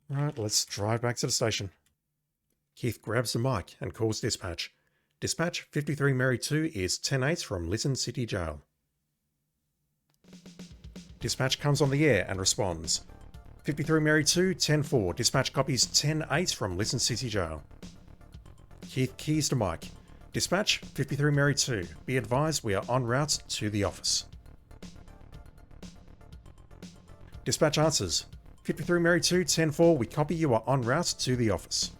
Right, let's drive back to the station. Keith grabs the mic and calls dispatch. Dispatch, 53 Mary 2 is 10-8 from Lytton City Jail. Dispatch comes on the air and responds. 53 Mary 2, 10-4. Dispatch copies 10-8 from Lytton City Jail. Keith keys to mic. Dispatch, 53 Mary 2. Be advised we are en route to the office. Dispatch answers. 53 Mary 2, 10-4. We copy you are en route to the office.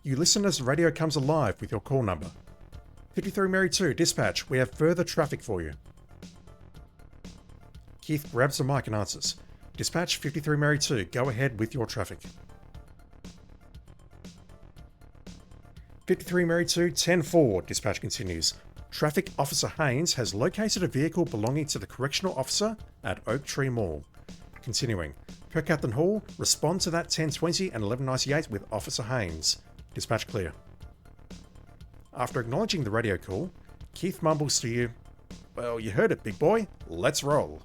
You listen as the radio comes alive with your call number. 53 Mary 2, dispatch, we have further traffic for you. Keith grabs the mic and answers. Dispatch, 53 Mary 2, go ahead with your traffic. 53 Mary 2, 10-4, dispatch continues. Traffic Officer Haynes has located a vehicle belonging to the correctional officer at Oak Tree Mall. Continuing. Per Captain Hall, respond to that 1020 and 1198 with Officer Haynes. Dispatch clear. After acknowledging the radio call, Keith mumbles to you, well, you heard it, big boy. Let's roll.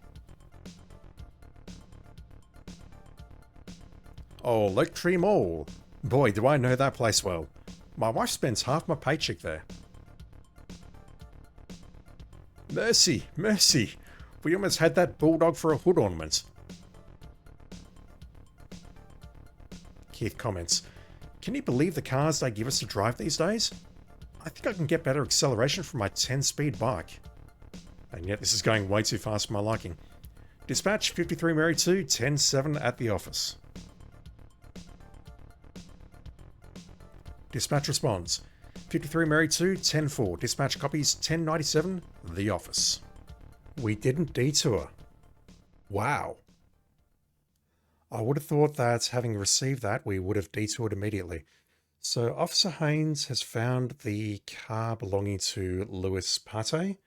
Oh, Oak Tree Mall. Boy, do I know that place well. My wife spends half my paycheck there. Mercy, mercy. We almost had that bulldog for a hood ornament. Keith comments, can you believe the cars they give us to drive these days? I think I can get better acceleration from my 10-speed bike. And yet this is going way too fast for my liking. Dispatch, 53 Mary 2, 10-7 at the office. Dispatch responds. 53 Mary 2, 10-4. Dispatch copies 1097, the office. We didn't detour. Wow. I would have thought that having received that, we would have detoured immediately. So Officer Haynes has found the car belonging to Louis Partey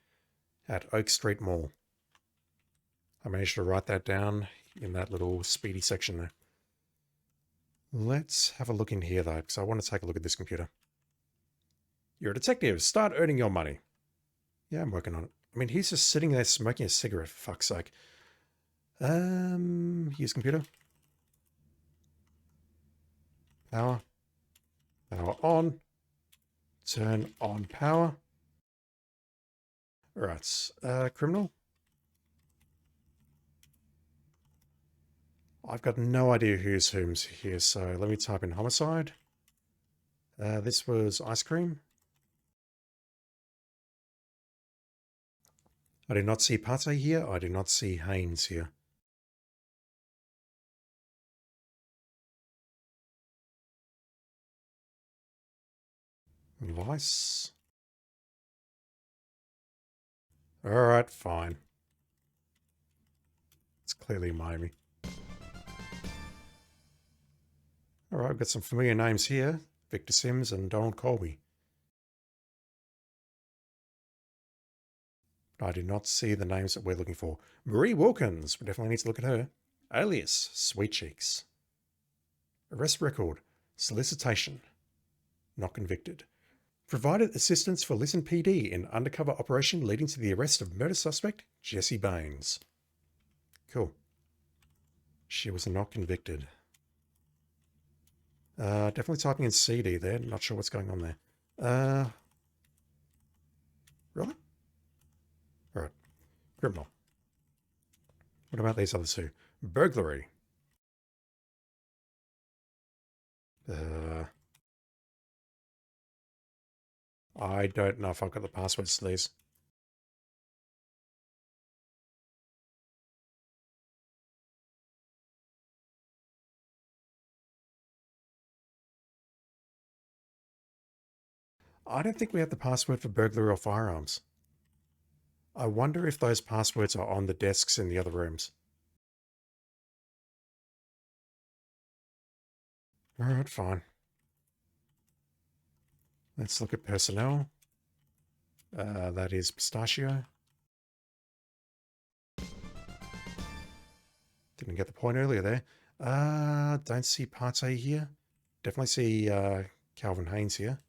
at Oak Street Mall. I managed to write that down in that little speedy section there. Let's have a look in here though, because I want to take a look at this computer. You're a detective. Start earning your money. Yeah, I'm working on it. I mean, he's just sitting there smoking a cigarette, for fuck's sake. Use computer. Power. Power on. Turn on power. Right. Criminal. I've got no idea who's whom's here, so let me type in homicide. This was ice cream. I did not see Partey here. I did not see Haynes here. Vice. Alright, fine. It's clearly Miami. Alright, I've got some familiar names here. Victor Sims and Donald Colby. I do not see the names that we're looking for. Marie Wilkins. We definitely need to look at her. Alias, Sweet Cheeks. Arrest record. Solicitation. Not convicted. Provided assistance for Lytton PD in undercover operation leading to the arrest of murder suspect Jesse Baines. Cool. She was not convicted. Definitely typing in CD there. Not sure what's going on there. Really? Alright. Criminal. What about these other two? Burglary. I don't know if I've got the passwords to these. I don't think we have the password for burglary or firearms. I wonder if those passwords are on the desks in the other rooms. Alright, fine. Let's look at personnel. That is Pistachio. Didn't get the point earlier there. Don't see Partey here. Definitely see Calvin Haynes here.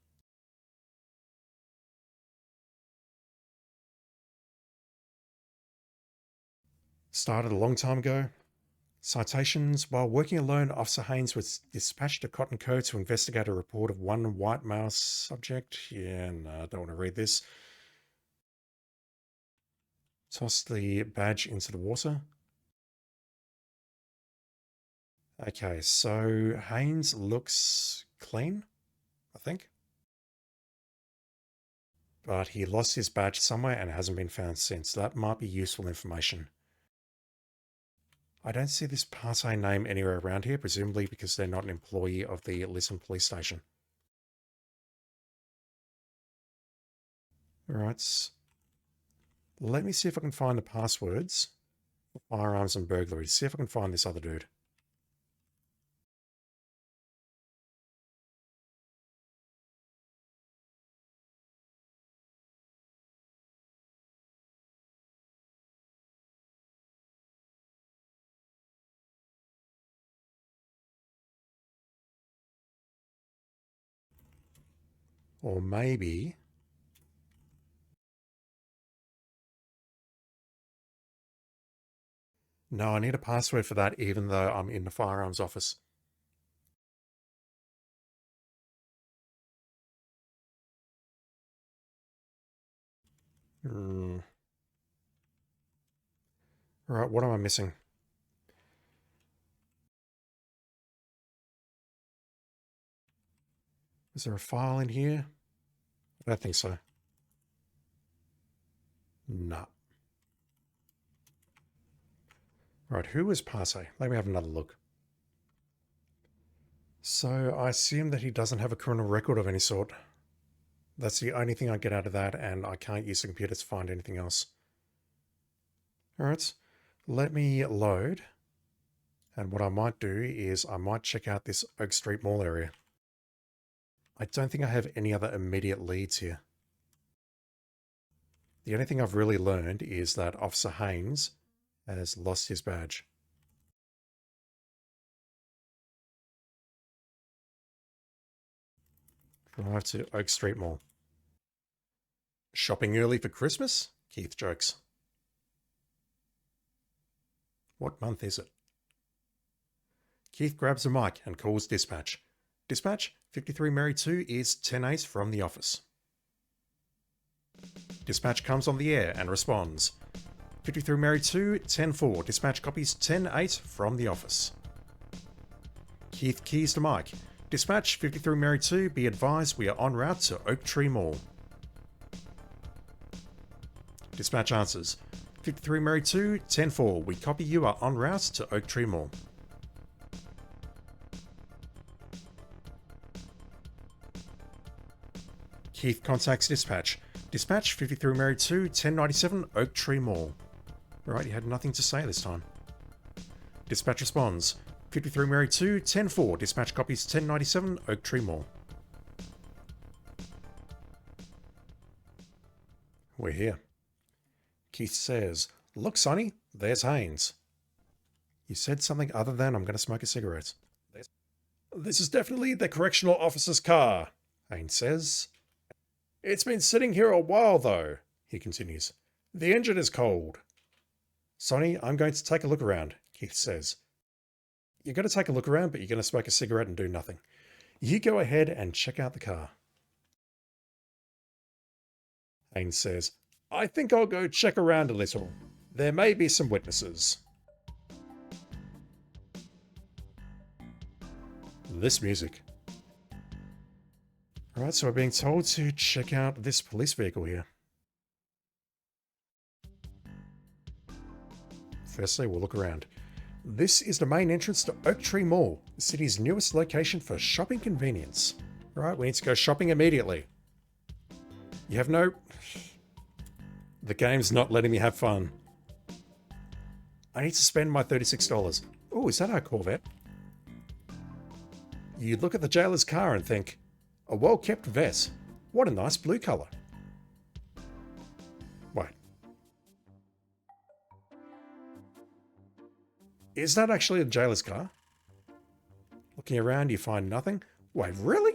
Started a long time ago. Citations. While working alone, Officer Haynes was dispatched to Cotton Cove to investigate a report of one white male subject. Yeah, no, I don't want to read this. Toss the badge into the water. Okay, so Haynes looks clean, I think. But he lost his badge somewhere and hasn't been found since. That might be useful information. I don't see this parser name anywhere around here, presumably because they're not an employee of the Lisbon police station. Alright, let me see if I can find the passwords for firearms and burglary. See if I can find this other dude. Or maybe... No, I need a password for that even though I'm in the firearms office. Right, what am I missing? Is there a file in here? I don't think so. Nah. Right, who is Parse? Let me have another look. So I assume that he doesn't have a criminal record of any sort. That's the only thing I get out of that, and I can't use the computer to find anything else. Alright, let me load. And what I might do is I might check out this Oak Street Mall area. I don't think I have any other immediate leads here. The only thing I've really learned is that Officer Haynes has lost his badge. Drive to Oak Street Mall. Shopping early for Christmas? Keith jokes. What month is it? Keith grabs a mic and calls dispatch. Dispatch, 53 Mary 2 is 10-8 from the office. Dispatch comes on the air and responds. 53 Mary 2, 10-4. Dispatch copies 10-8 from the office. Keith keys to mic. Dispatch, 53 Mary 2, be advised we are en route to Oak Tree Mall. Dispatch answers. 53 Mary 2, 10-4. We copy you are en route to Oak Tree Mall. Keith contacts dispatch. Dispatch, 53 Mary 2, 1097 Oak Tree Mall. Right, he had nothing to say this time. Dispatch responds. 53 Mary 2, 10-4. Dispatch copies 1097 Oak Tree Mall. We're here. Keith says, look, Sonny, there's Haynes. You said something other than I'm going to smoke a cigarette. This is definitely the correctional officer's car, Haynes says. It's been sitting here a while, though, he continues. The engine is cold. Sonny, I'm going to take a look around, Keith says. You're going to take a look around, but you're going to smoke a cigarette and do nothing. You go ahead and check out the car. Haynes says, I think I'll go check around a little. There may be some witnesses. This music. Alright, so we're being told to check out this police vehicle here. Firstly, we'll look around. This is the main entrance to Oak Tree Mall, the city's newest location for shopping convenience. Right, we need to go shopping immediately. You have no... The game's not letting me have fun. I need to spend my $36. Oh, is that our Corvette? You look at the jailer's car and think, a well-kept vet. What a nice blue colour. Wait. Is that actually the jailer's car? Looking around, you find nothing. Wait, really?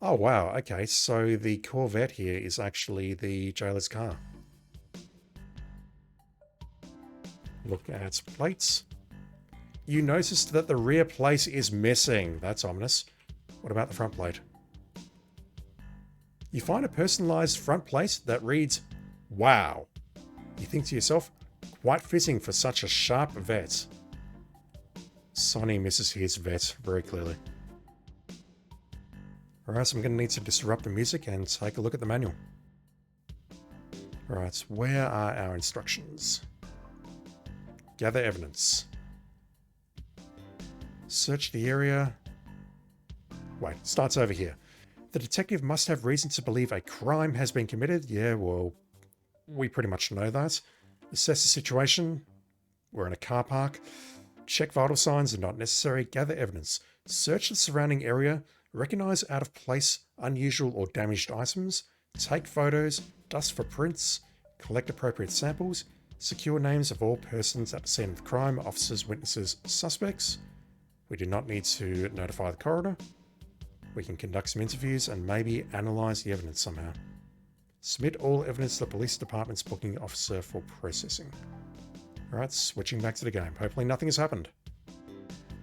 Oh, wow. Okay, so the Corvette here is actually the jailer's car. Look at plates. You noticed that the rear plate is missing. That's ominous. What about the front plate? You find a personalized front plate that reads, "Wow." You think to yourself, quite fitting for such a sharp vet. Sonny misses his vet very clearly. Alright, so I'm going to need to disrupt the music and take a look at the manual. Alright, where are our instructions? Gather evidence. Search the area. Wait, starts over here. The detective must have reason to believe a crime has been committed. Yeah, well, we pretty much know that. Assess the situation. We're in a car park. Check vital signs are not necessary. Gather evidence. Search the surrounding area. Recognize out of place, unusual or damaged items. Take photos. Dust for prints. Collect appropriate samples. Secure names of all persons at the scene of the crime, officers, witnesses, suspects. We do not need to notify the coroner. We can conduct some interviews and maybe analyse the evidence somehow. Submit all evidence to the police department's booking officer for processing. Alright, switching back to the game. Hopefully nothing has happened.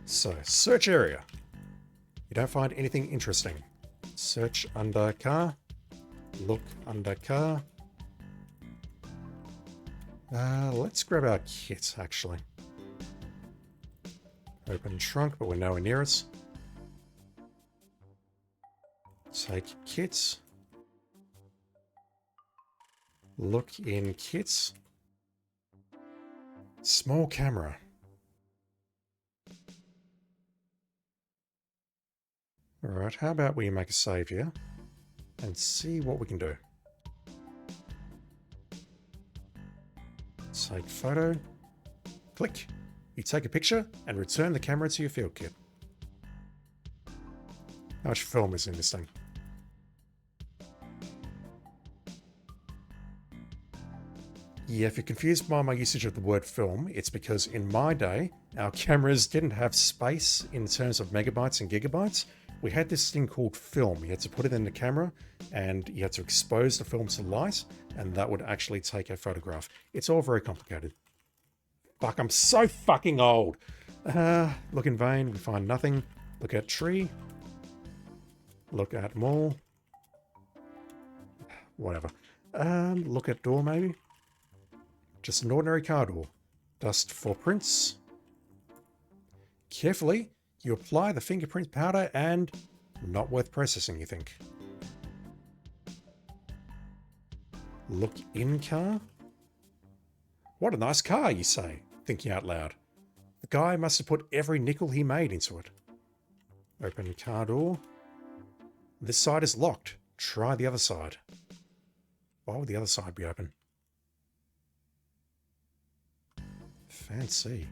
So, search area. You don't find anything interesting. Search under car. Look under car. Let's grab our kit, actually. Open trunk, but we're nowhere near it. Take kits. Look in kits. Small camera. Alright, how about we make a save here and see what we can do. Take photo. Click. You take a picture and return the camera to your field kit. How much film is in this thing? Yeah, if you're confused by my usage of the word film, it's because in my day, our cameras didn't have space in terms of megabytes and gigabytes. We had this thing called film. You had to put it in the camera and you had to expose the film to light, and that would actually take a photograph. It's all very complicated. Fuck, I'm so fucking old. Look in vain, we find nothing. Look at tree. Look at mall. Whatever. Look at door maybe. Just an ordinary car door. Dust for prints. Carefully, you apply the fingerprint powder and not worth processing, you think. Look in car. What a nice car, you say, thinking out loud. The guy must have put every nickel he made into it. Open car door. This side is locked. Try the other side. Why would the other side be open? Fancy.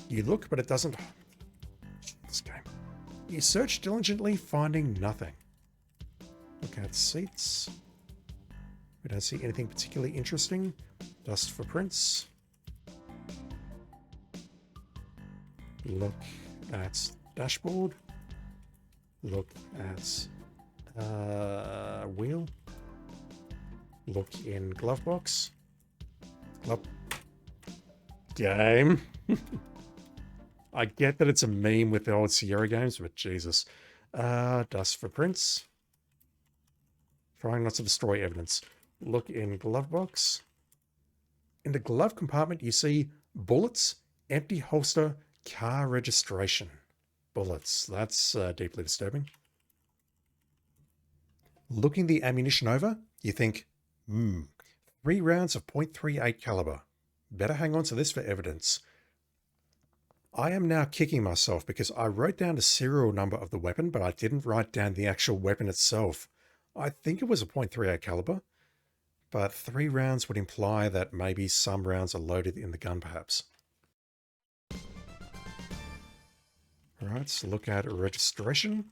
You look, but it doesn't... This game. You search diligently, finding nothing. Look at seats. We don't see anything particularly interesting. Dust for prints. Look at dashboard. Look at wheel. Look in glove box. Glove game. I get that it's a meme with the old Sierra games, but Jesus. Dust for prints. Trying not to destroy evidence. Look in glove box. In the glove compartment, you see bullets, empty holster, car registration. Bullets. That's deeply disturbing. Looking the ammunition over, you think, 3 rounds of .38 caliber. Better hang on to this for evidence. I am now kicking myself because I wrote down the serial number of the weapon, but I didn't write down the actual weapon itself. I think it was a .38 caliber, but 3 rounds would imply that maybe some rounds are loaded in the gun perhaps. Alright, so look at registration.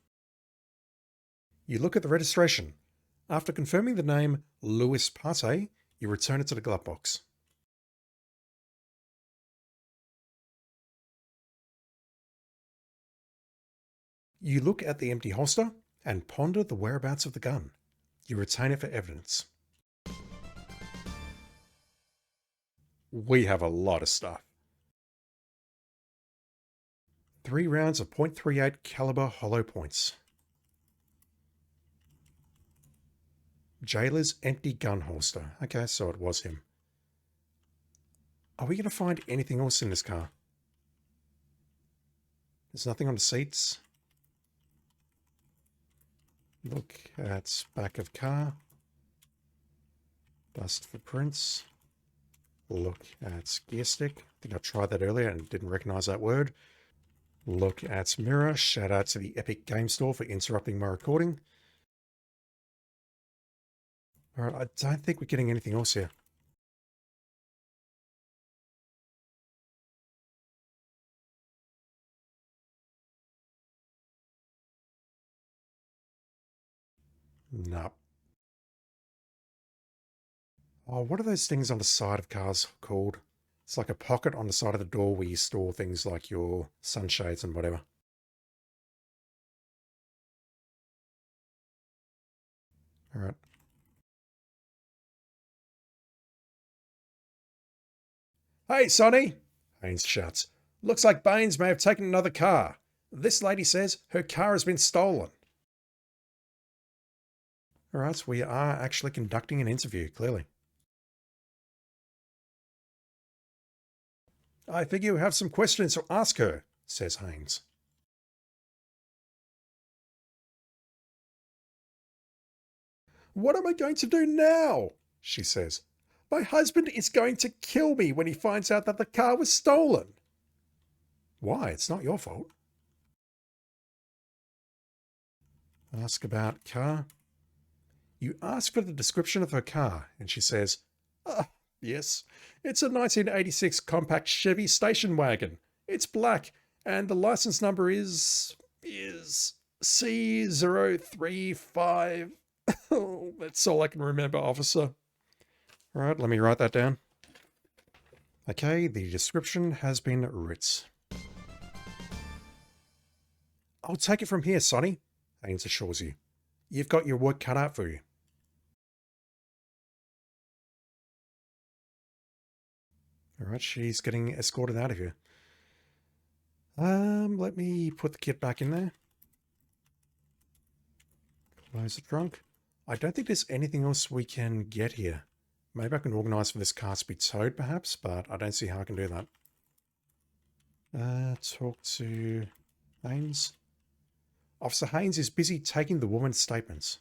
You look at the registration. After confirming the name Louis Pate, you return it to the glove box. You look at the empty holster and ponder the whereabouts of the gun. You retain it for evidence. We have a lot of stuff. 3 rounds of .38 caliber hollow points. Jailer's empty gun holster. Okay, so it was him. Are we going to find anything else in this car? There's nothing on the seats. Look at back of car. Dust footprints. Look at gear stick. I think I tried that earlier and didn't recognize that word. Look at mirror. Shout out to the Epic Game Store for interrupting my recording. Alright, I don't think we're getting anything else here. No. Oh, what are those things on the side of cars called? It's like a pocket on the side of the door where you store things like your sunshades and whatever. Alright. Hey, Sonny! Haynes shouts. Looks like Baines may have taken another car. This lady says her car has been stolen. Alright, so we are actually conducting an interview, clearly. I figure you have some questions to ask her, says Haynes. What am I going to do now? She says. My husband is going to kill me when he finds out that the car was stolen. Why? It's not your fault. Ask about car. You ask for the description of her car, and she says, yes, it's a 1986 compact Chevy station wagon. It's black, and the license number is C035. Oh, that's all I can remember, officer. All right, let me write that down. Okay, the description has been writ. I'll take it from here, Sonny, Haynes assures you. You've got your work cut out for you. All right, she's getting escorted out of here. Let me put the kit back in there. Close the trunk. I don't think there's anything else we can get here. Maybe I can organise for this car to be towed, perhaps, but I don't see how I can do that. Talk to Haynes. Officer Haynes is busy taking the woman's statements.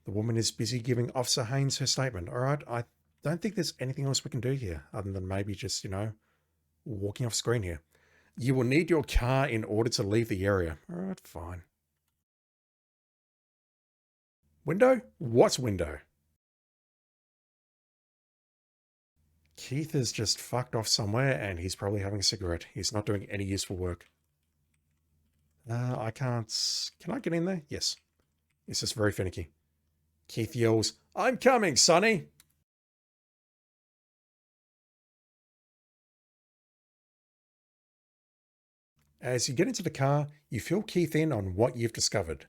The woman is busy giving Officer Haynes her statement. All right, I don't think there's anything else we can do here other than maybe just, walking off screen here. You will need your car in order to leave the area. All right, fine. Window? What window? Keith has just fucked off somewhere and he's probably having a cigarette. He's not doing any useful work. I can't... Can I get in there? Yes. It's just very finicky. Keith yells, I'm coming, Sonny! As you get into the car, you fill Keith in on what you've discovered.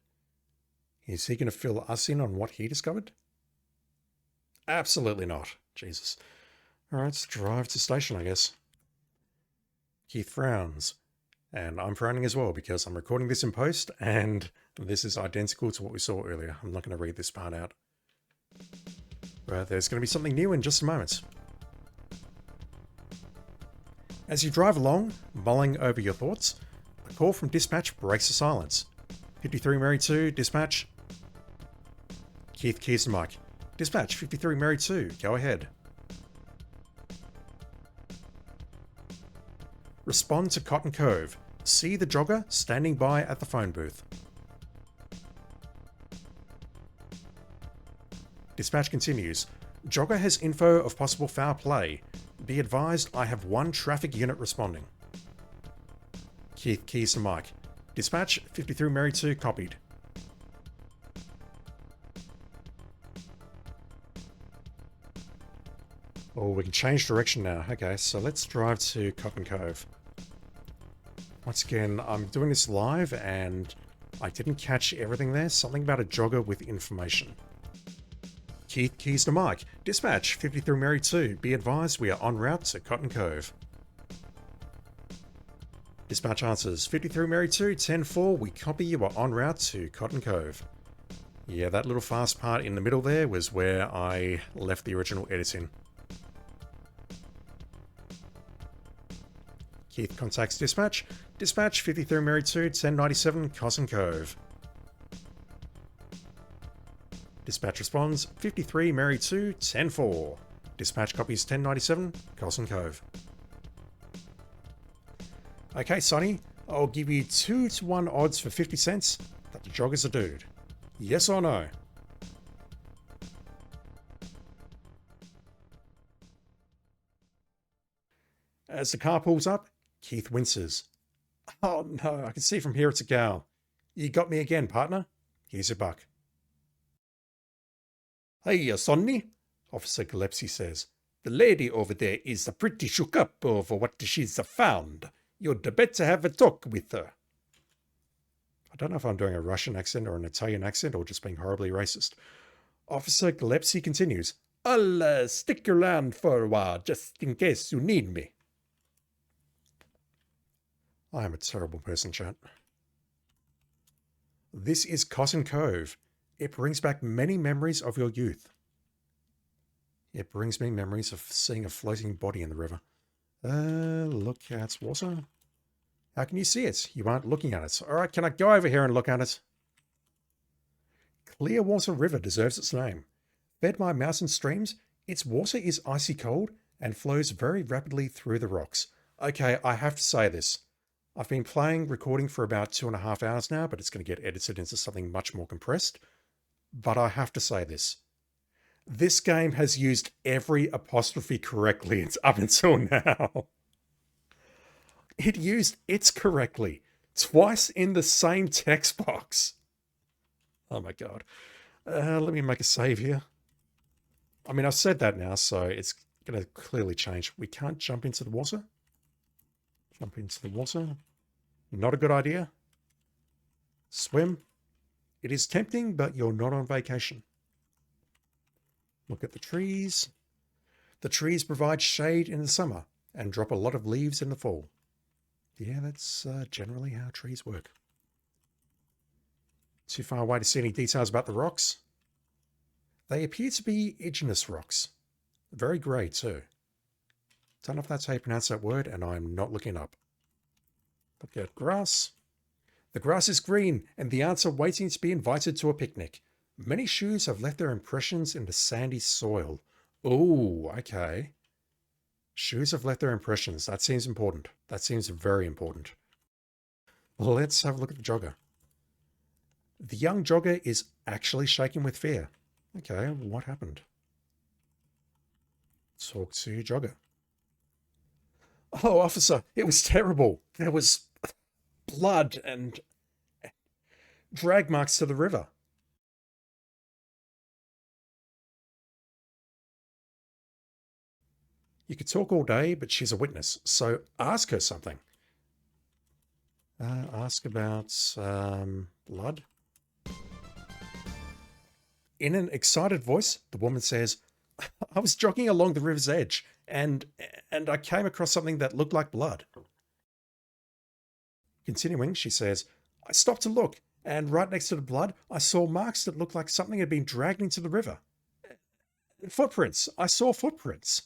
Is he going to fill us in on what he discovered? Absolutely not. Jesus. All right, let's drive to the station, I guess. Keith frowns. And I'm frowning as well because I'm recording this in post and this is identical to what we saw earlier. I'm not going to read this part out. But there's going to be something new in just a moment. As you drive along, mulling over your thoughts, a call from dispatch breaks the silence. 53 Mary 2, dispatch. Keith keys the mic. Dispatch, 53 Mary 2, go ahead. Respond to Cotton Cove. See the jogger standing by at the phone booth. Dispatch continues. Jogger has info of possible foul play. Be advised I have one traffic unit responding. Keith keys the mic. Dispatch, 53 Mary 2 copied. Oh, we can change direction now. Okay, so let's drive to Cotton Cove. Once again, I'm doing this live and I didn't catch everything there. Something about a jogger with information. Keith keys to Mike. Dispatch 53 Mary 2. Be advised we are en route to Cotton Cove. Dispatch answers 53 Mary 2, 10-4. We copy you are en route to Cotton Cove. Yeah, that little fast part in the middle there was where I left the original editing. Keith contacts Dispatch. Dispatch 53 Mary 2, 1097 Cotton Cove. Dispatch responds 53 Mary 2, 10-4. Dispatch copies 1097 Cotton Cove. Okay, Sonny, I'll give you 2-to-1 odds for 50 cents that the jogger's a dude. Yes or no? As the car pulls up, Keith winces. Oh no, I can see from here it's a gal. You got me again, partner. Here's your buck. Hey, Sonny, Officer Gillespie says. The lady over there is pretty shook up over what she's found. You'd better have a talk with her. I don't know if I'm doing a Russian accent or an Italian accent or just being horribly racist. Officer Gillespie continues. I'll stick around for a while just in case you need me. I am a terrible person, chat. This is Cotton Cove. It brings back many memories of your youth. It brings me memories of seeing a floating body in the river. Look at water. How can you see it? You aren't looking at it. All right, can I go over here and look at it? Clearwater River deserves its name. Fed by mountain streams, its water is icy cold and flows very rapidly through the rocks. Okay, I have to say this. I've been recording for about 2.5 hours now, but it's going to get edited into something much more compressed. But I have to say this. This game has used every apostrophe correctly up until now. It used its correctly twice in the same text box. Oh my god. Let me make a save here. I mean, I've said that now, so it's going to clearly change. We can't jump into the water. Jump into the water. Not a good idea. Swim. It is tempting, but you're not on vacation. Look at the trees. The trees provide shade in the summer and drop a lot of leaves in the fall. Yeah, that's generally how trees work. Too far away to see any details about the rocks. They appear to be igneous rocks. Very grey too. Don't know if that's how you pronounce that word, and I'm not looking up. Look at grass. The grass is green, and the ants are waiting to be invited to a picnic. Many shoes have left their impressions in the sandy soil. Oh, okay. Shoes have left their impressions. That seems important. That seems very important. Let's have a look at the jogger. The young jogger is actually shaking with fear. Okay, what happened? Talk to jogger. Oh, officer, it was terrible. There was blood and drag marks to the river. You could talk all day, but she's a witness, so ask her something. Ask about blood. In an excited voice, the woman says, I was jogging along the river's edge, and I came across something that looked like blood. Continuing, she says, I stopped to look, and right next to the blood, I saw marks that looked like something had been dragged into the river. Footprints. I saw footprints.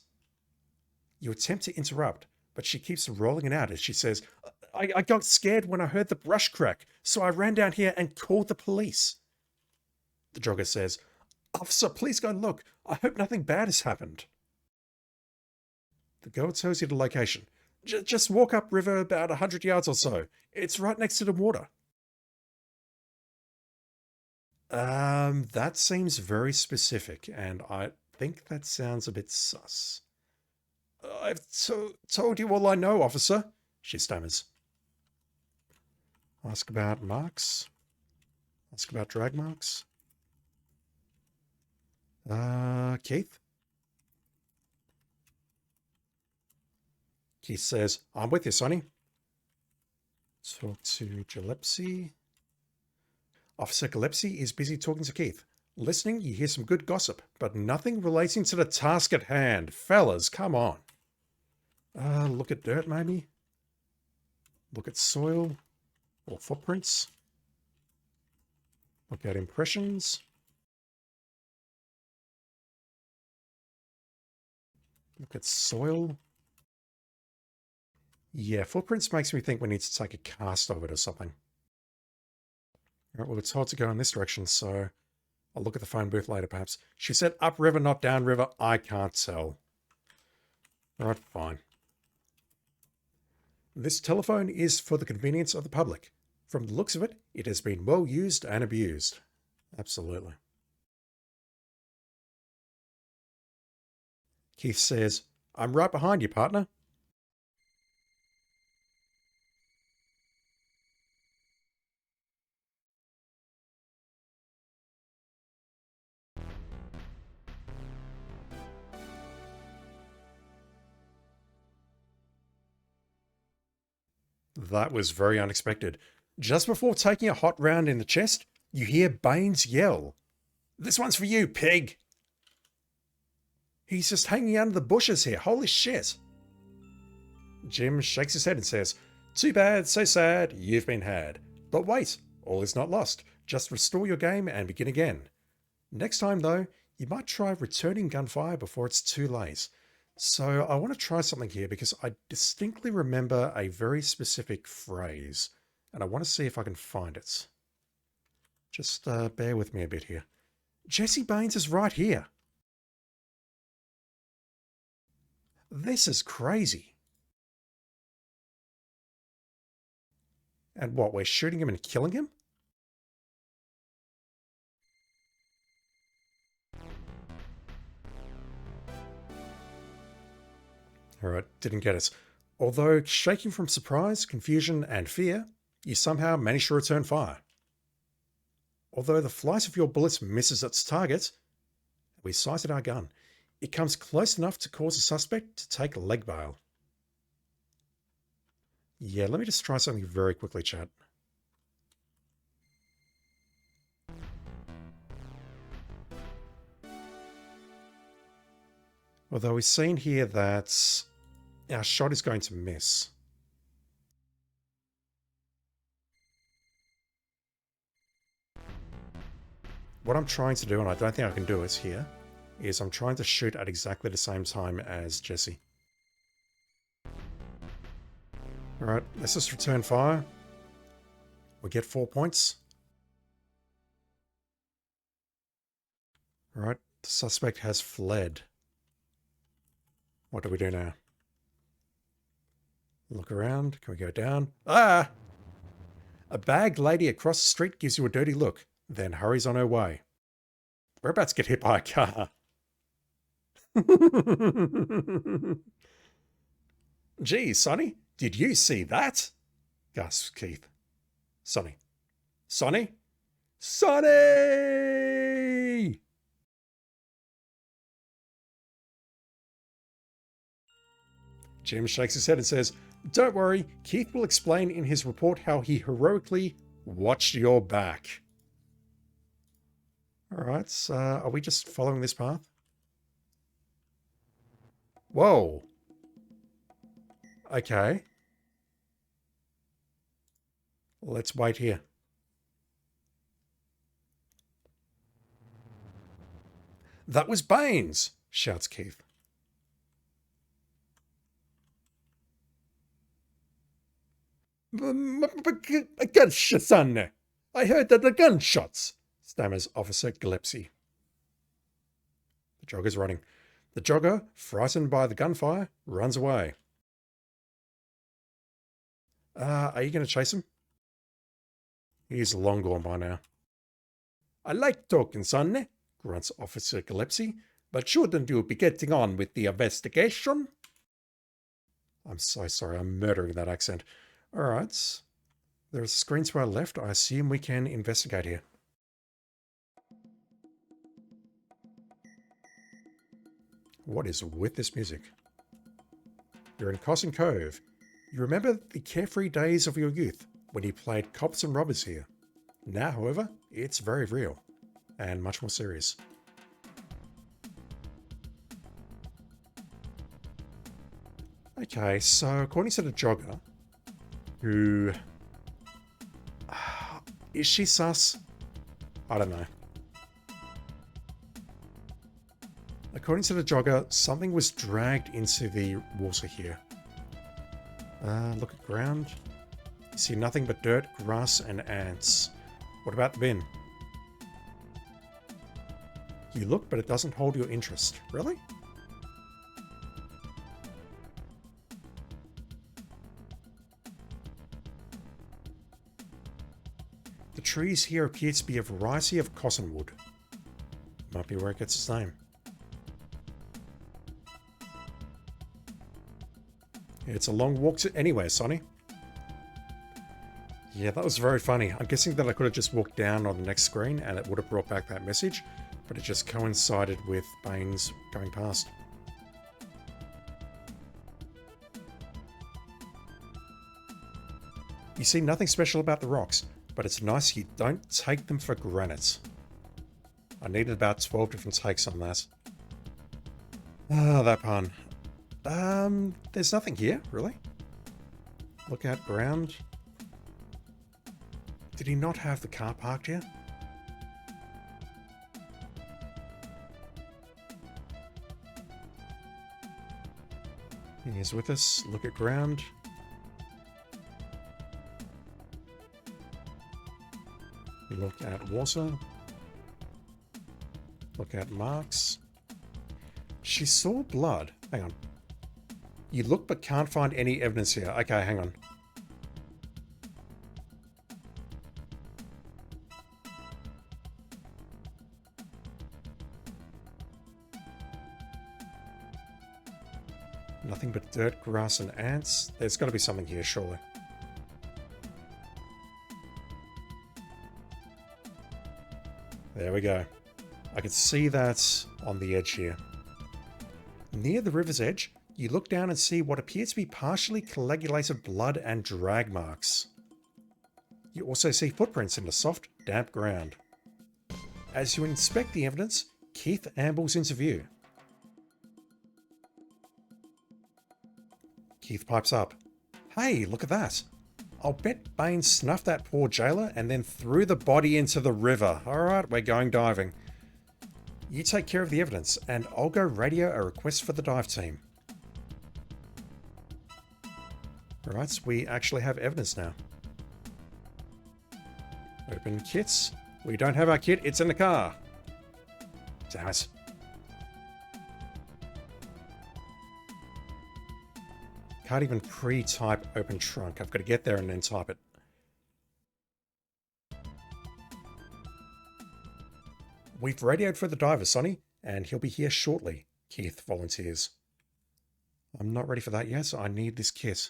You attempt to interrupt, but she keeps rolling it out as she says, I got scared when I heard the brush crack, so I ran down here and called the police. The jogger says, Officer, please go and look. I hope nothing bad has happened. The girl tells you the location. Just walk up river about 100 yards or so. It's right next to the water. That seems very specific, and I think that sounds a bit sus. I've told you all I know, officer, she stammers. Ask about marks. Ask about drag marks. Keith? Keith says, I'm with you, Sonny. Talk to Gillespie. Officer Gillespie is busy talking to Keith. Listening, you hear some good gossip, but nothing relating to the task at hand. Fellas, come on. Look at dirt, maybe? Look at soil or footprints. Look at impressions. Look at soil. Yeah, footprints makes me think we need to take a cast of it or something. All right, well, it's hard to go in this direction, so I'll look at the phone booth later, perhaps. She said upriver, not downriver. I can't tell. All right, fine. This telephone is for the convenience of the public. From the looks of it, it has been well used and abused. Absolutely. Keith says, I'm right behind you, partner. That was very unexpected. Just before taking a hot round in the chest, you hear Baines yell, This one's for you, pig! He's just hanging under the bushes here, holy shit! Jim shakes his head and says, Too bad, so sad, you've been had. But wait, all is not lost. Just restore your game and begin again. Next time, though, you might try returning gunfire before it's too late. So I want to try something here because I distinctly remember a very specific phrase, and I want to see if I can find it. Just bear with me a bit here. Jesse Baines is right here. This is crazy. And what, we're shooting him and killing him? Alright, didn't get it. Although shaking from surprise, confusion, and fear, you somehow manage to return fire. Although the flight of your bullets misses its target, we sighted our gun. It comes close enough to cause a suspect to take leg bail. Yeah, let me just try something very quickly, chat. Although we've seen here that our shot is going to miss. What I'm trying to do, and I don't think I can do it here, is I'm trying to shoot at exactly the same time as Jesse. Alright, let's just return fire. We get 4 points. Alright, the suspect has fled. What do we do now? Look around. Can we go down? Ah! A bagged lady across the street gives you a dirty look, then hurries on her way. We're about to get hit by a car. Gee, Sonny, did you see that? Gasps Keith. Sonny. Sonny? Sonny! Jim shakes his head and says, Don't worry, Keith will explain in his report how he heroically watched your back. Alright, are we just following this path? Whoa. Okay. Let's wait here. That was Baines, shouts Keith. Gunshots, son. I heard that the gunshots, stammers Officer Gillespie. The jogger's running. The jogger, frightened by the gunfire, runs away. Are you going to chase him? He's long gone by now. I like talking, son, grunts Officer Gillespie, but shouldn't you be getting on with the investigation? I'm so sorry, I'm murdering that accent. Alright, there's a screen to our left. I assume we can investigate here. What is with this music? You're in Cove. You remember the carefree days of your youth when you played cops and robbers here. Now, however, it's very real. and much more serious. Okay, so according to the jogger, who... is she sus? I don't know. According to the jogger, something was dragged into the water here. Look at ground. You see nothing but dirt, grass, and ants. What about the bin? You look, but it doesn't hold your interest. Really? The trees here appear to be a variety of cottonwood. Might be where it gets its name. It's a long walk to anywhere, Sonny. Yeah, that was very funny. I'm guessing that I could have just walked down on the next screen and it would have brought back that message, but it just coincided with Baines going past. You see nothing special about the rocks, but it's nice you don't take them for granite. I needed about 12 different takes on that. Ah, that pun. There's nothing here, really. Look at ground. Did he not have the car parked here? He's with us. Look at ground. Look at water. Look at marks. She saw blood. Hang on. You look but can't find any evidence here. Okay, hang on. Nothing but dirt, grass, and ants. There's got to be something here, surely. There we go. I can see that on the edge here. Near the river's edge, you look down and see what appears to be partially coagulated blood and drag marks. You also see footprints in the soft, damp ground. As you inspect the evidence, Keith ambles into view. Keith pipes up. Hey, look at that. I'll bet Baines snuffed that poor jailer and then threw the body into the river. Alright, we're going diving. You take care of the evidence, and I'll go radio a request for the dive team. Alright, so we actually have evidence now. Open kits. We don't have our kit, it's in the car. Damn it. Can't even pre-type open trunk. I've got to get there and then type it. We've radioed for the diver, Sonny, and he'll be here shortly, Keith volunteers. I'm not ready for that yet, so I need this kit.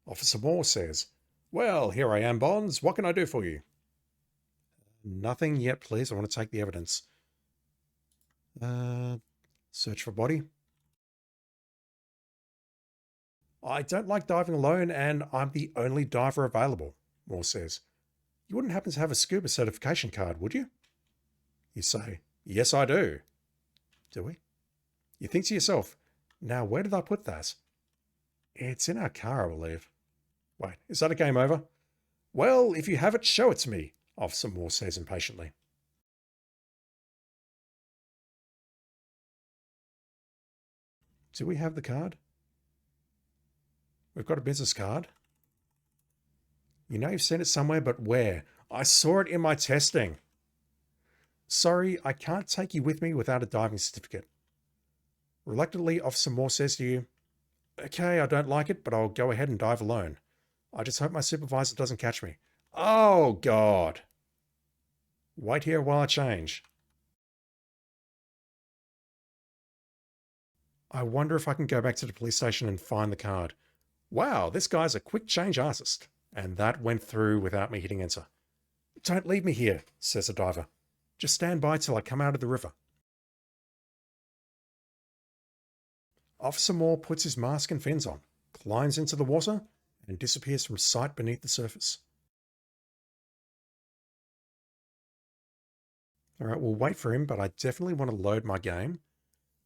Officer Moore says, "Well, here I am, Bonds. What can I do for you?" Nothing yet, please. I want to take the evidence. Search for body. I don't like diving alone, and I'm the only diver available, Moore says. You wouldn't happen to have a scuba certification card, would you? You say, yes, I do. Do we? You think to yourself, now where did I put that? It's in our car, I believe. Wait, is that a game over? Well, if you have it, show it to me, Officer Moore says impatiently. Do we have the card? We've got a business card. You know you've sent it somewhere, but where? I saw it in my testing. Sorry, I can't take you with me without a diving certificate. Reluctantly, Officer Moore says to you, okay, I don't like it, but I'll go ahead and dive alone. I just hope my supervisor doesn't catch me. Oh, God. Wait here while I change. I wonder if I can go back to the police station and find the card. Wow, this guy's a quick change artist. And that went through without me hitting enter. Don't leave me here, says the diver. Just stand by till I come out of the river. Officer Moore puts his mask and fins on, climbs into the water, and disappears from sight beneath the surface. Alright, we'll wait for him, but I definitely want to load my game,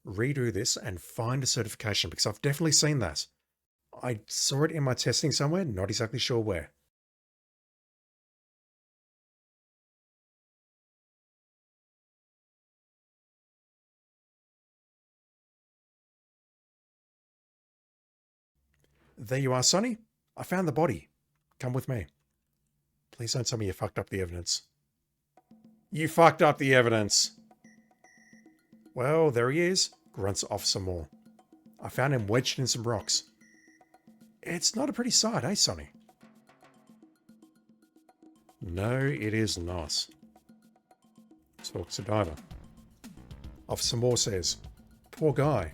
redo this, and find a certification, because I've definitely seen that. I saw it in my testing somewhere, not exactly sure where. There you are, Sonny. I found the body. Come with me. Please don't tell me you fucked up the evidence. You fucked up the evidence. Well, there he is, grunts Officer Moore. I found him wedged in some rocks. It's not a pretty sight, eh, Sonny? No, it is not. Talks to Diver. Officer Moore says, poor guy.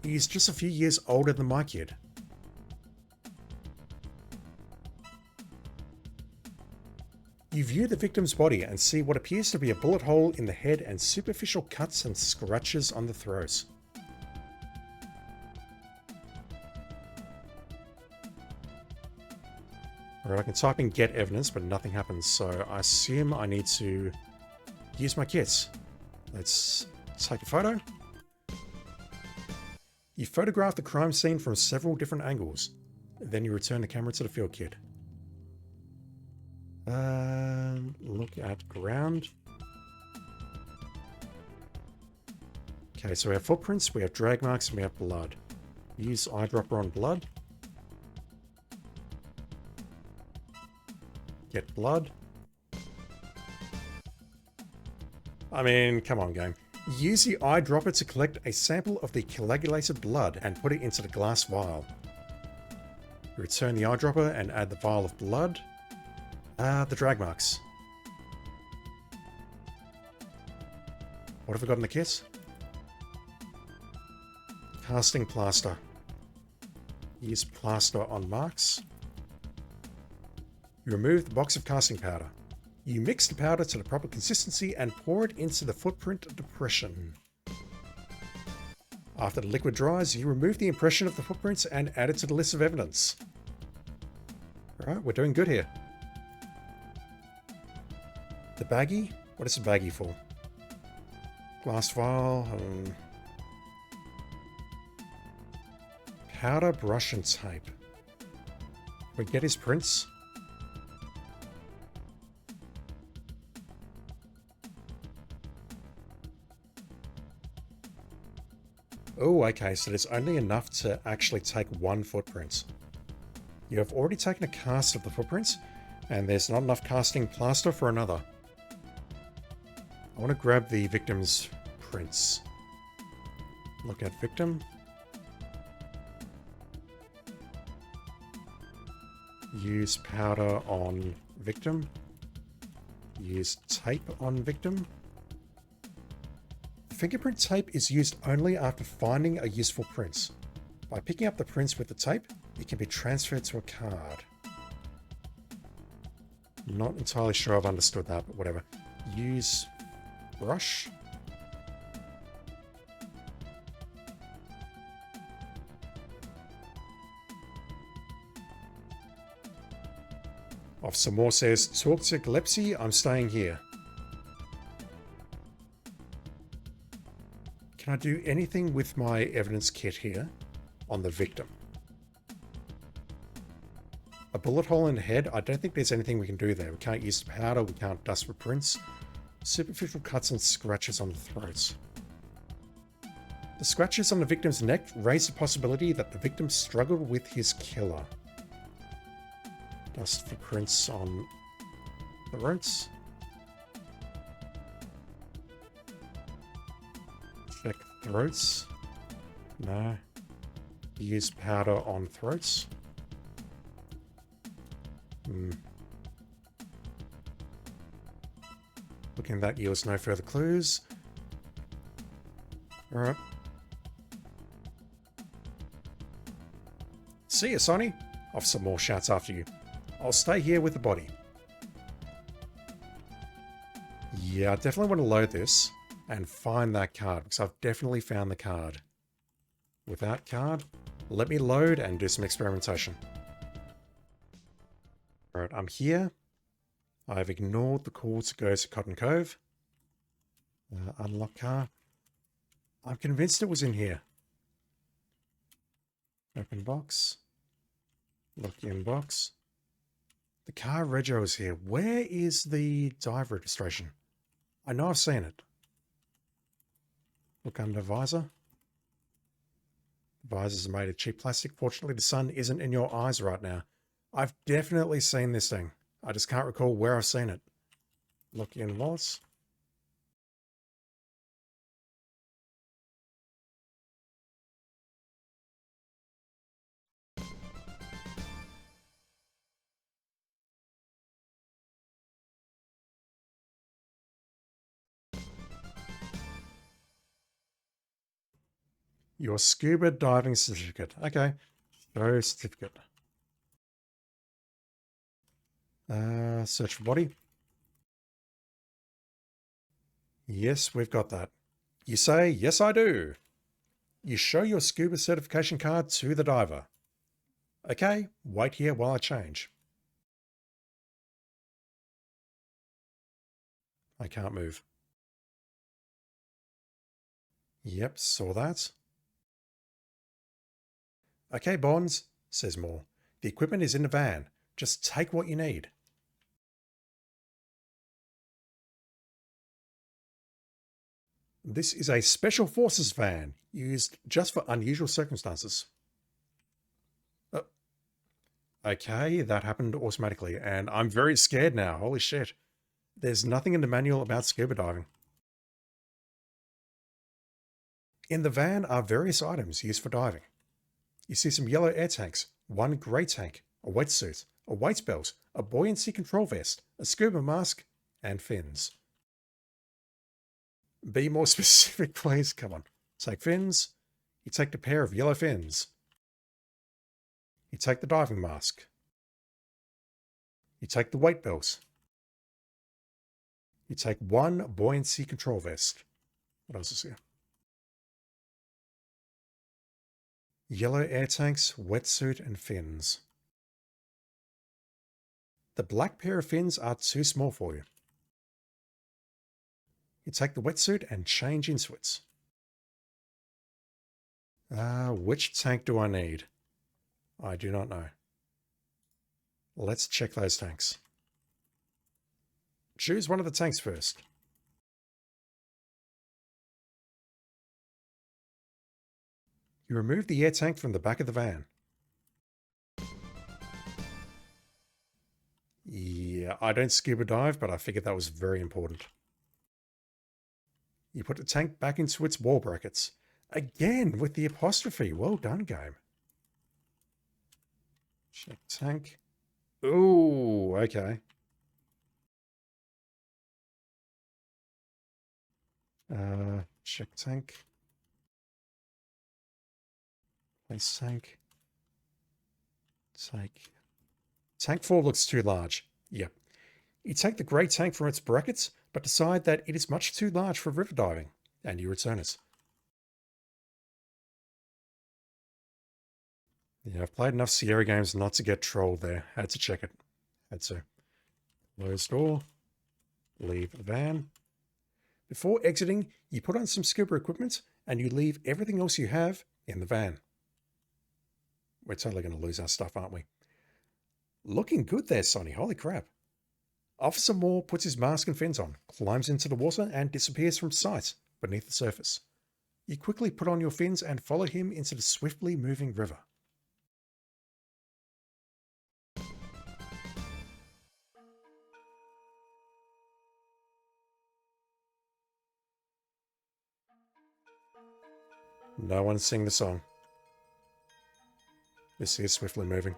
He's just a few years older than my kid. You view the victim's body and see what appears to be a bullet hole in the head and superficial cuts and scratches on the throat. Alright, I can type in get evidence, but nothing happens, so I assume I need to use my kits. Let's take a photo. You photograph the crime scene from several different angles. Then you return the camera to the field kit. Look at ground. Okay, so we have footprints, we have drag marks, and we have blood. Use eyedropper on blood. Get blood. I mean, come on, game. Use the eyedropper to collect a sample of the coagulated blood and put it into the glass vial. Return the eyedropper and add the vial of blood. The drag marks. What have we got in the kit? Casting plaster. Use plaster on marks. You remove the box of casting powder. You mix the powder to the proper consistency and pour it into the footprint depression. After the liquid dries, you remove the impression of the footprints and add it to the list of evidence. Alright, we're doing good here. The baggie? What is the baggie for? Glass vial. Powder, brush, and tape. We get his prints. Oh, okay, so there's only enough to actually take one footprint. You have already taken a cast of the footprints, and there's not enough casting plaster for another. I want to grab the victim's prints. Look at victim. Use powder on victim. Use tape on victim. Fingerprint tape is used only after finding a useful print. By picking up the prints with the tape, it can be transferred to a card. Not entirely sure I've understood that, but whatever. Use brush. Officer Moore says, talk to Gillespie, I'm staying here. Can I do anything with my evidence kit here on the victim? A bullet hole in the head? I don't think there's anything we can do there. We can't use the powder, we can't dust for prints. Superficial cuts and scratches on the throat. The scratches on the victim's neck raise the possibility that the victim struggled with his killer. Dust for prints on the throats. Check throats. No. Use powder on throats. Looking that yields no further clues. Alright. See ya, Sonny. Officer Moore shouts after you. I'll stay here with the body. Yeah, I definitely want to load this and find that card because I've definitely found the card. Without card, let me load and do some experimentation. Alright, I'm here. I've ignored the call to go to Cotton Cove. Unlock car. I'm convinced it was in here. Open box. Look in box. The car rego is here. Where is the dive registration? I know I've seen it. Look under visor. The visors are made of cheap plastic. Fortunately, the sun isn't in your eyes right now. I've definitely seen this thing. I just can't recall where I've seen it. Look in wallets. Your scuba diving certificate. Okay. Show certificate. Search for body. Yes, we've got that. You say, yes, I do. You show your scuba certification card to the diver. Okay, wait here while I change. I can't move. Yep, saw that. Okay, Bonds, says Moore. The equipment is in the van. Just take what you need. This is a Special Forces van, used just for unusual circumstances. Okay, that happened automatically, and I'm very scared now. Holy shit. There's nothing in the manual about scuba diving. In the van are various items used for diving. You see some yellow air tanks, one grey tank, a wetsuit, a weight belt, a buoyancy control vest, a scuba mask, and fins. Be more specific, please. Come on. Take fins. You take the pair of yellow fins. You take the diving mask. You take the weight belt. You take one buoyancy control vest. What else is here? Yellow air tanks, wetsuit, and fins. The black pair of fins are too small for you. You take the wetsuit and change into it. Which tank do I need? I do not know. Let's check those tanks. Choose one of the tanks first. You remove the air tank from the back of the van. Yeah, I don't scuba dive, but I figured that was very important. You put the tank back into its wall brackets. Again, with the apostrophe. Well done, game. Check tank. Ooh, okay. Check tank. Place tank. Take. Tank 4 looks too large. Yep. You take the grey tank from its brackets, but decide that it is much too large for river diving, and you return it. Yeah, I've played enough Sierra games not to get trolled there. Had to check it. Had to. Close door. Leave the van. Before exiting, you put on some scuba equipment and you leave everything else you have in the van. We're totally going to lose our stuff, aren't we? Looking good there, Sonny. Holy crap. Officer Moore puts his mask and fins on, climbs into the water, and disappears from sight beneath the surface. You quickly put on your fins and follow him into the swiftly moving river. No one sing the song. This is swiftly moving.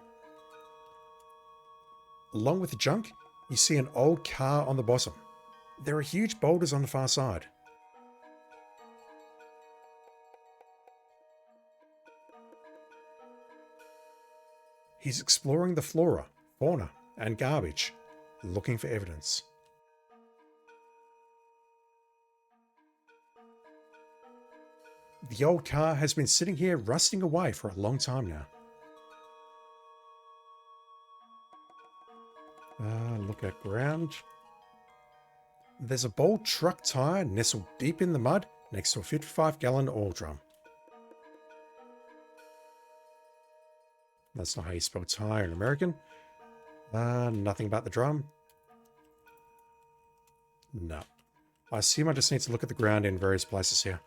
Along with the junk, you see an old car on the bottom. There are huge boulders on the far side. He's exploring the flora, fauna, and garbage, looking for evidence. The old car has been sitting here rusting away for a long time now. Look at ground. There's a bold truck tyre nestled deep in the mud next to a 55-gallon oil drum. That's not how you spell tyre in American. Nothing about the drum. No. I assume I just need to look at the ground in various places here.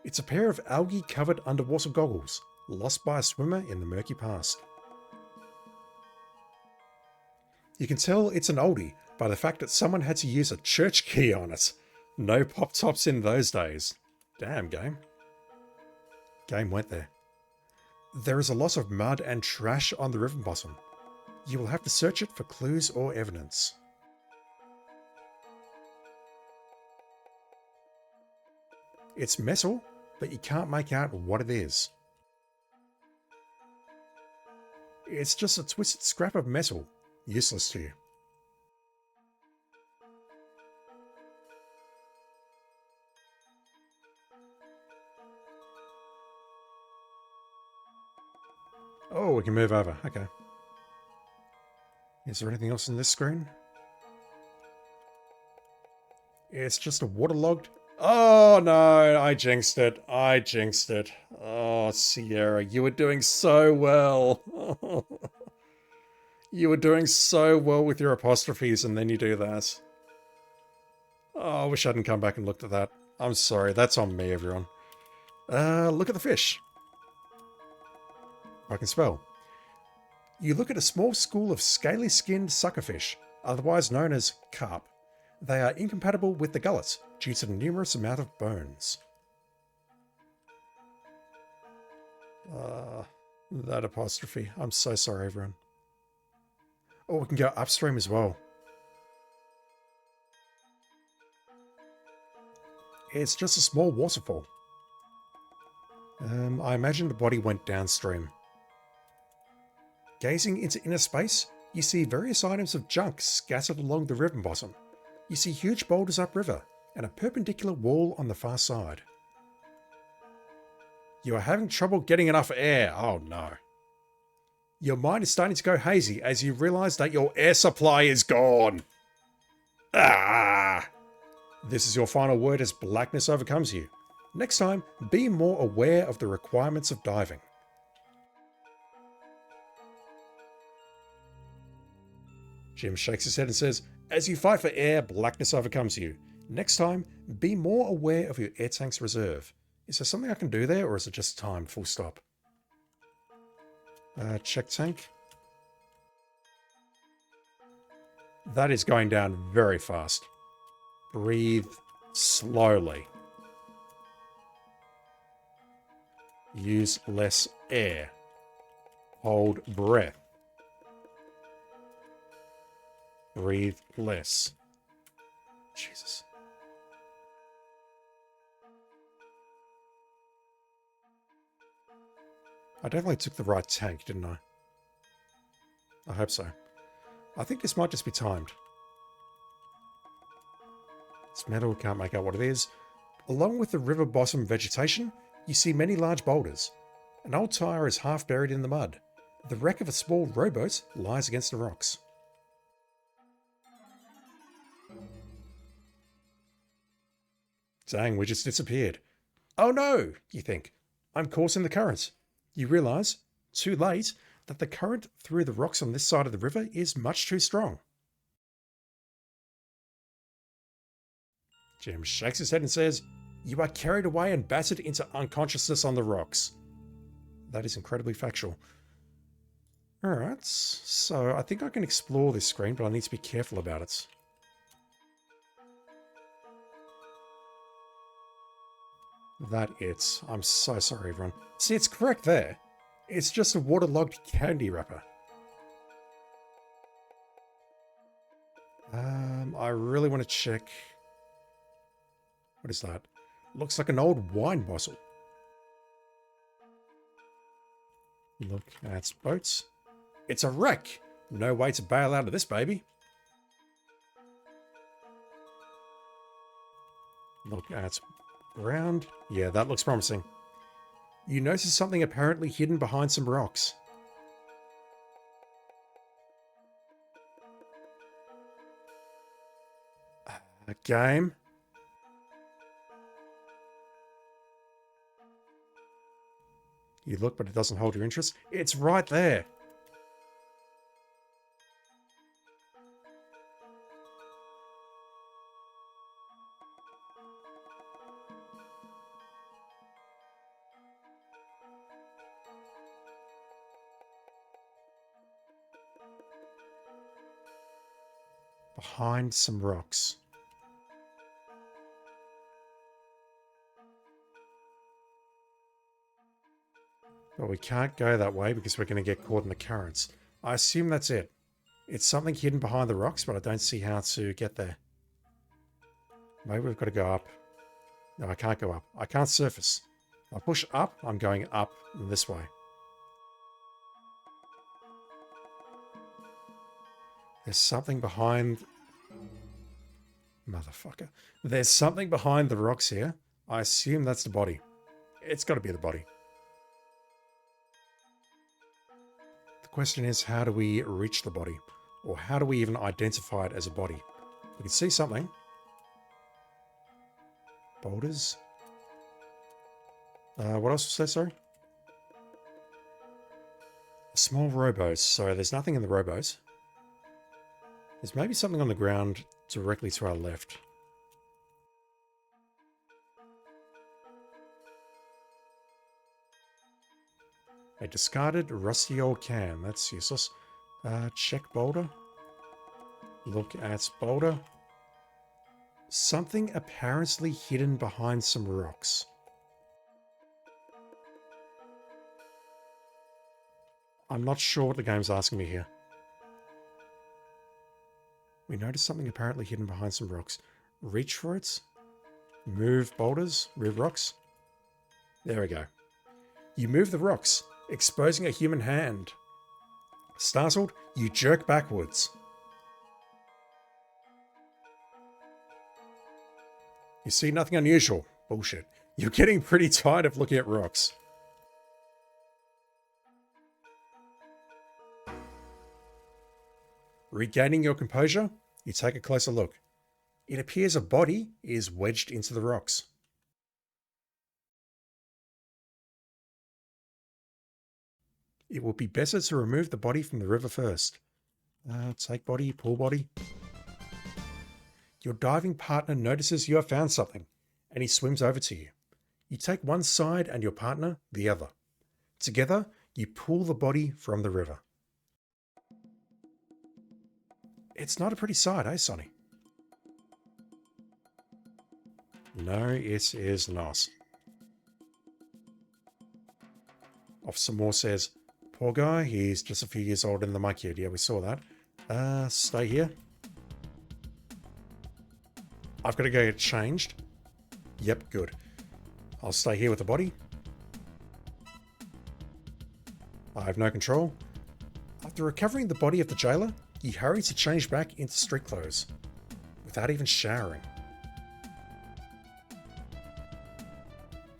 It's a pair of algae-covered underwater goggles, lost by a swimmer in the murky past. You can tell it's an oldie by the fact that someone had to use a church key on it. No pop-tops in those days. Damn, game. Game went there. There is a lot of mud and trash on the river bottom. You will have to search it for clues or evidence. It's metal, but you can't make out what it is. It's just a twisted scrap of metal, useless to you. Oh, we can move over. Okay. Is there anything else in this screen? It's just a waterlogged... Oh no, I jinxed it. I jinxed it. Oh, Sierra, you were doing so well. You were doing so well with your apostrophes and then you do that. Oh, I wish I hadn't come back and looked at that. I'm sorry, that's on me, everyone. Look at the fish. I can spell. You look at a small school of scaly-skinned suckerfish, otherwise known as carp. They are incompatible with the gullet due to the numerous amount of bones. That apostrophe. I'm so sorry, everyone. Oh, we can go upstream as well. It's just a small waterfall. I imagine the body went downstream. Gazing into inner space, you see various items of junk scattered along the river bottom. You see huge boulders upriver and a perpendicular wall on the far side. You are having trouble getting enough air. Oh no. Your mind is starting to go hazy as you realize that your air supply is gone. Ah! This is your final word as blackness overcomes you. Next time, be more aware of the requirements of diving. Jim shakes his head and says, as you fight for air, blackness overcomes you. Next time, be more aware of your air tank's reserve. Is there something I can do there, or is it just time, full stop? Check tank. That is going down very fast. Breathe slowly. Use less air. Hold breath. Breathe less. Jesus. I definitely took the right tank, didn't I? I hope so. I think this might just be timed. It's metal, can't make out what it is. Along with the river bottom vegetation, you see many large boulders. An old tyre is half buried in the mud. The wreck of a small rowboat lies against the rocks. Dang, we just disappeared. Oh no, you think. I'm caught in the current. You realise, too late, that the current through the rocks on this side of the river is much too strong. Jim shakes his head and says, you are carried away and battered into unconsciousness on the rocks. That is incredibly factual. Alright, so I think I can explore this screen, but I need to be careful about it. That it. I'm so sorry, everyone. See, it's correct there. It's just a waterlogged candy wrapper. I really want to check... What is that? Looks like an old wine bottle. Look at boats. It's a wreck! No way to bail out of this, baby. Look at Ground? Yeah, that looks promising. You notice something apparently hidden behind some rocks. A game? You look, but it doesn't hold your interest. It's right there. Behind some rocks. But we can't go that way because we're going to get caught in the currents. I assume that's it. It's something hidden behind the rocks, but I don't see how to get there. Maybe we've got to go up. No, I can't go up. I can't surface. If I push up, I'm going up this way. There's something behind... Motherfucker. There's something behind the rocks here. I assume that's the body. It's got to be the body. The question is, how do we reach the body? Or how do we even identify it as a body? We can see something. Boulders. What else was there, sorry? A small rowboat. So there's nothing in the rowboat. There's maybe something on the ground directly to our left. A discarded rusty old can. That's useless. Check boulder. Look at boulder. Something apparently hidden behind some rocks. I'm not sure what the game's asking me here. We notice something apparently hidden behind some rocks. Reach for it. Move boulders. Move rocks. There we go. You move the rocks, exposing a human hand. Startled, you jerk backwards. You see nothing unusual. Bullshit. You're getting pretty tired of looking at rocks. Regaining your composure, you take a closer look. It appears a body is wedged into the rocks. It would be better to remove the body from the river first. Take body, pull body. Your diving partner notices you have found something, and he swims over to you. You take one side and your partner the other. Together, you pull the body from the river. It's not a pretty sight, eh, Sonny? No, it is not. Officer Moore says, poor guy, he's just a few years older than my kid. Yeah, we saw that. Stay here. I've got to go get changed. Yep, good. I'll stay here with the body. I have no control. After recovering the body of the jailer, you hurry to change back into street clothes, without even showering.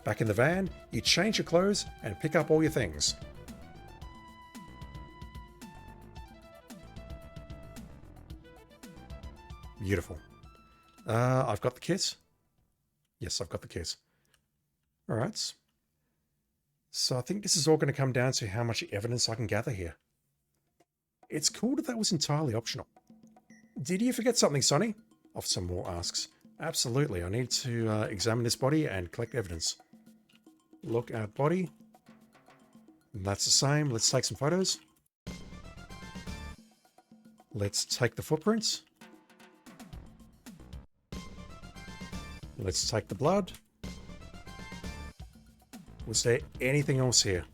Back in the van, you change your clothes and pick up all your things. Beautiful. I've got the kit. Yes, I've got the kit. Alright. So I think this is all going to come down to how much evidence I can gather here. It's cool that was entirely optional. Did you forget something, Sonny? Officer Moore asks. Absolutely, I need to examine this body and collect evidence. Look at body. That's the same. Let's take some photos. Let's take the footprints. Let's take the blood. Was there anything else here?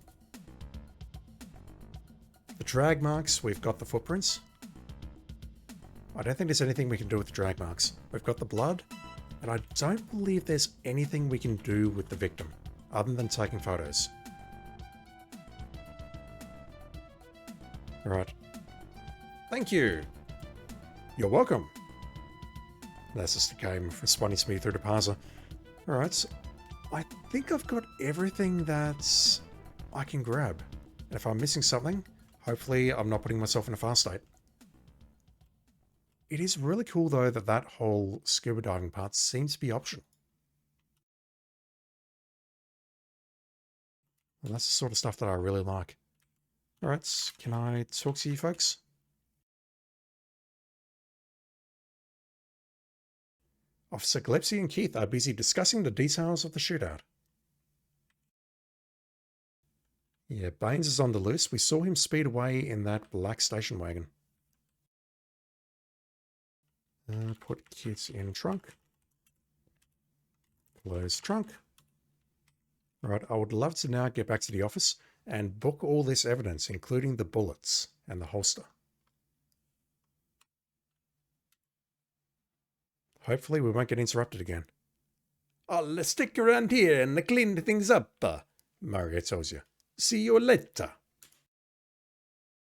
The drag marks, we've got the footprints. I don't think there's anything we can do with the drag marks. We've got the blood, and I don't believe there's anything we can do with the victim, other than taking photos. Alright. Thank you! You're welcome! That's just the game responding to me through the parser. Alright, I think I've got everything that I can grab. And if I'm missing something, hopefully I'm not putting myself in a fast state. It is really cool though that that whole scuba diving part seems to be optional. And that's the sort of stuff that I really like. Alright, can I talk to you folks? Officer Gillespie and Keith are busy discussing the details of the shootout. Yeah, Baines is on the loose. We saw him speed away in that black station wagon. Put kids in trunk. Close trunk. Right, I would love to now get back to the office and book all this evidence, including the bullets and the holster. Hopefully we won't get interrupted again. I'll stick around here and clean things up, Mario tells you. See you later.